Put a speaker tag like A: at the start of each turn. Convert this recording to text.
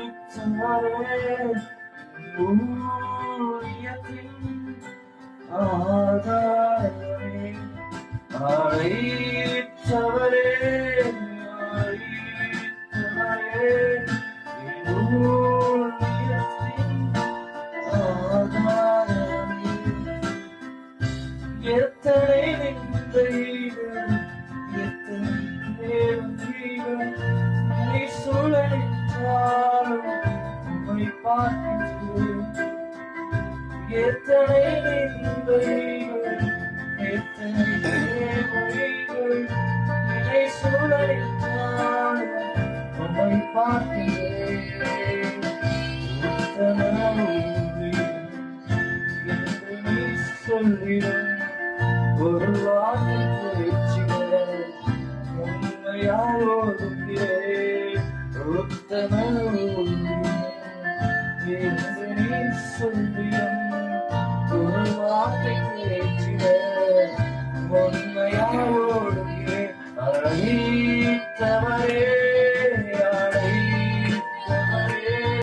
A: அழைத்தவரே ஊழியத்தின் ஆதாரமே அழைத்தவரே அழைத்தவரே ஊழியத்தின் ஆதாரமே எத்தனை நிந்தைகள் எத்தனை நேர்ந்தீர்கள் நீ சுழலித்தாலும் உம்மை பார்க்கிறேன் எத்தனை நிந்தைகள் எத்தனை நேர்மைகள் என்னை சுழலித்தாலும் உம்மை பார்க்கிறேன் உத்தம ஊழியம் என்று நீ சொல்லிடும் ஒரு வார்த்தை பேச்சுகிற உண்மையாய் ஓதுகிறேன் உத்தம ஊழியம் என்று நீ சொல்லிடும் ஒரு வார்த்தை பேச்சுகிற உண்மையாய் ஓதுகிறேன் அழைத்தவரே